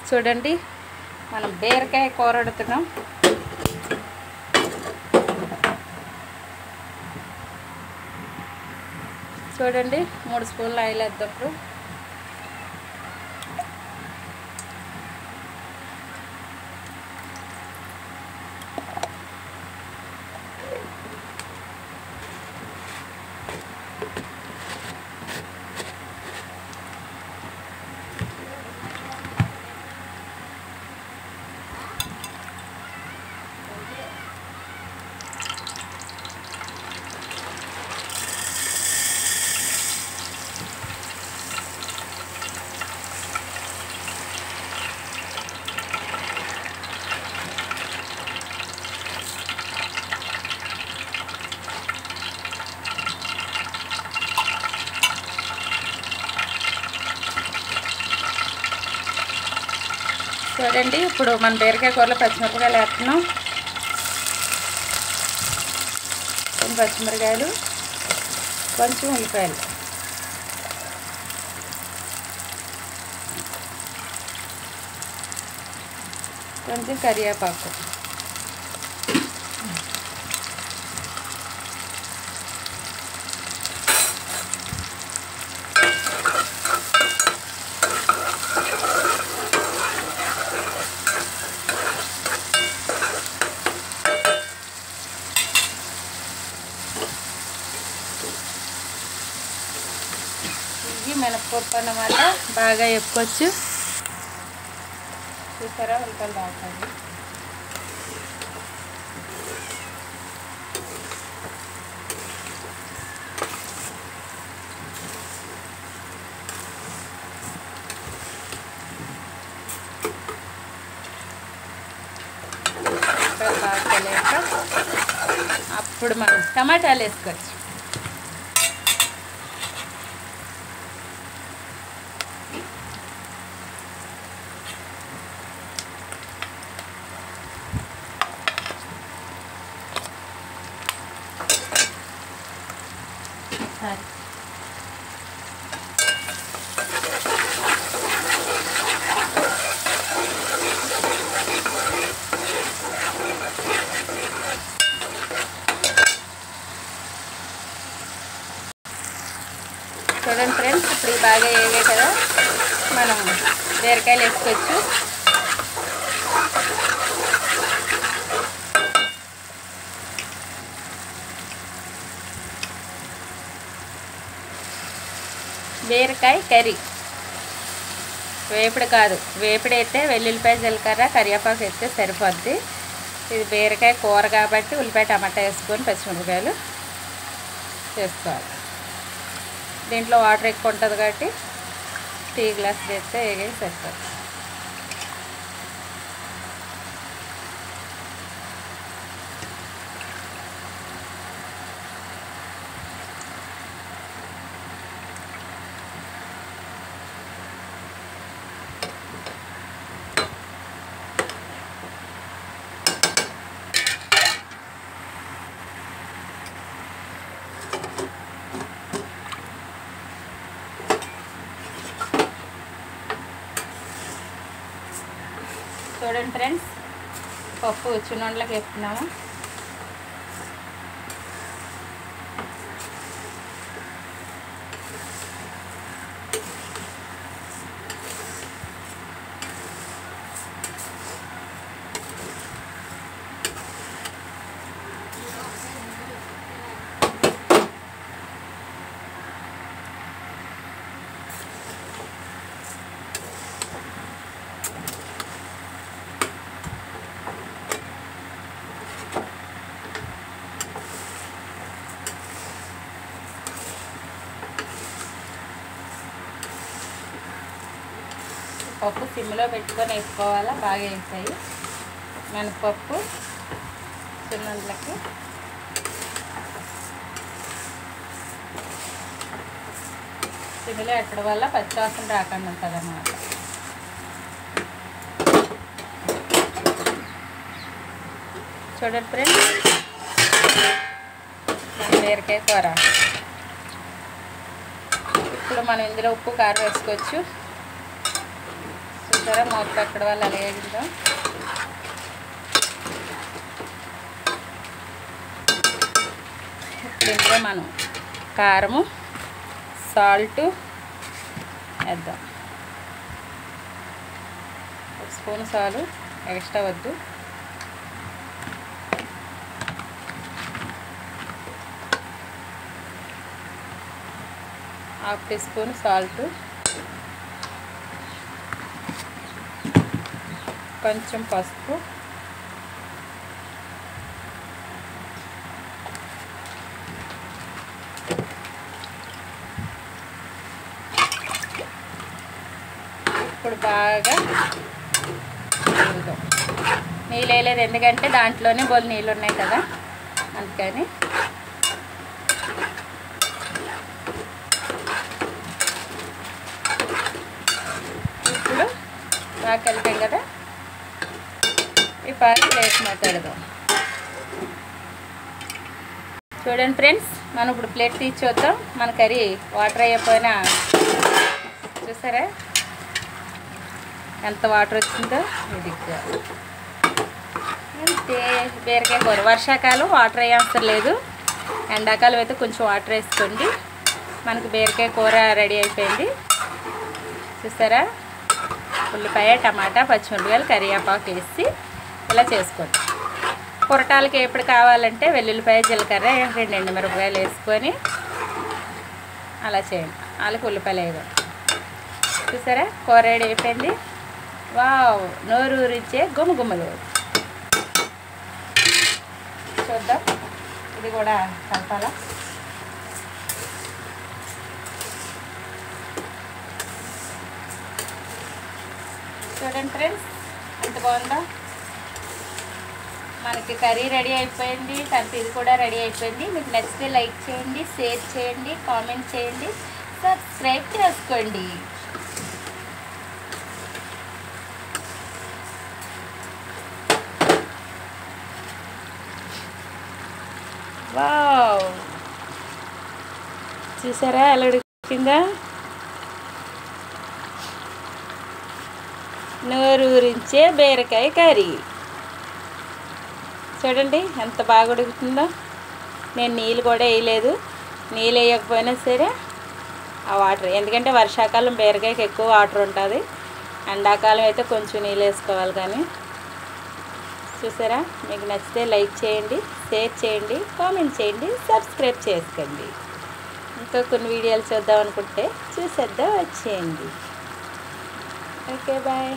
చూడండి మనం బీరకాయ కూర వండుతున్నాం. చూడండి 3 స్పూన్ల ఆయిల్ వేద్దాం. చూడండి ఇప్పుడు మన బీరకాయ కూరలో పచ్చిమిరపకాయలు వేస్తున్నాం. కొన్ని పచ్చిమిరపకాయలు, కొంచెం ఉల్లిపాయలు, కొంచెం కరివేపాకు, మినపప్పు అన్నమాట. బాగా వేపుకోవచ్చు. చూసారా ఉల్లిపాయలు బాగుంటుంది. ఉల్లిపాయలు బాగా కలిగాక అప్పుడు మనం టమాటాలు వేసుకోవచ్చు. చూడండి ఫ్రెండ్స్, ఇప్పుడు బాగా వేగే కదా మనం బీరకాయలు వేసుకోవచ్చు. బీరకాయ కర్రీ వేపుడు కాదు, వేపుడు అయితే వెల్లుల్లిపాయ జీలకర్ర కరివేపాకు వేస్తే సరిపోద్ది. ఇది బీరకాయ కూర కాబట్టి ఉల్లిపాయ టమాటా వేసుకొని పచ్చిమిరపకాయలు చేసుకోవాలి. దీంట్లో వాటర్ ఎక్కువ ఉంటుంది కాబట్టి టీ గ్లాస్ వేస్తే వేగే సరిపోతుంది. చూడండి ఫ్రెండ్స్, పప్పు చిన్నోళ్ళకి వేస్తున్నాము. పప్పు సిమ్లో పెట్టుకొని వేసుకోవాలా. బాగా వేస్తాయి మినపప్పు చిన్నలకి. సిమ్లో పెట్టడం వల్ల పచ్చివాసన రాకుండా ఉంటుంది అన్నమాట. చూడండి ఫ్రెండ్స్, బీరకాయ కూర. ఇప్పుడు మనం ఇందులో ఉప్పు కారం వేసుకోవచ్చు. చూసారా మూత పెట్టడం వల్ల అలాగే అయిందో. ఇప్పుడు ఇందులో మనం కారము సాల్ట్ వేద్దాం. 1 స్పూన్ చాలు, ఎక్స్ట్రా వద్దు. హాఫ్ టీ స్పూన్ సాల్ట్, కొంచెం పసుపు, ఇప్పుడు బాగా నీళ్ళు వేయలేదు ఎందుకంటే దాంట్లోనే బోల్ నీళ్ళు ఉన్నాయి కదా, అందుకని. ఇప్పుడు బాగా కలిపాం కదా, ఈ పాలు ప్లేట్ మాట్లాడదాం. చూడండి ఫ్రెండ్స్, మనం ఇప్పుడు ప్లేట్ తీసి చూద్దాం. మన కర్రీ వాటర్ అయిపోయినా చూసారా ఎంత వాటర్ వచ్చిందో. ఇది అంతే బీరకాయ కూర. వర్షాకాలం వాటర్ అయ్యే అవసరం లేదు, ఎండాకాలం అయితే కొంచెం వాటర్ వేసుకోండి. మనకి బీరకాయ కూర రెడీ అయిపోయింది. చూసారా, ఉల్లిపాయ టమాటా పచ్చిమిరపకాయలు కరివేపాకు వేసి ఇలా చేసుకోండి. పొరటాలకి ఎప్పుడు కావాలంటే వెల్లుల్లిపాయ జీలకర్ర 2 ఎండుమిరపకాయలు వేసుకొని అలా చేయండి. వాళ్ళకి ఉల్లిపాయలు వేయడం. చూసారా కూర రెడీ అయిపోయింది. వావ్, నోరు ఊరించే గుమ్మగుమ్మలు. చూద్దాం, ఇది కూడా కలపాలా. చూడండి ఫ్రెండ్స్ ఎంత బాగుందో. మనకి కర్రీ రెడీ అయిపోయింది, తర్వాత ఇది కూడా రెడీ అయిపోయింది. మీకు నచ్చితే లైక్ చేయండి, షేర్ చేయండి, కామెంట్ చేయండి, సబ్స్క్రైబ్ చేసుకోండి. వావ్, చూసారా ఎలా ఉడికిందా. నోరూరించే బీరకాయ కర్రీ. చూడండి ఎంత బాగా ఉడుకుతుందో. నేను నీళ్ళు కూడా వేయలేదు. నీళ్ళు వేయకపోయినా సరే ఆ వాటర్, ఎందుకంటే వర్షాకాలం బీరకాయకి ఎక్కువ వాటర్ ఉంటుంది, ఎండాకాలం అయితే కొంచెం నీళ్ళు వేసుకోవాలి. కానీ చూసారా, మీకు నచ్చితే లైక్ చేయండి, షేర్ చేయండి, కామెంట్ చేయండి, సబ్స్క్రైబ్ చేసుకోండి. ఇంకా కొన్ని వీడియోలు చూద్దాం అనుకుంటే చూసేద్దాం, వచ్చేయండి. Okay bye.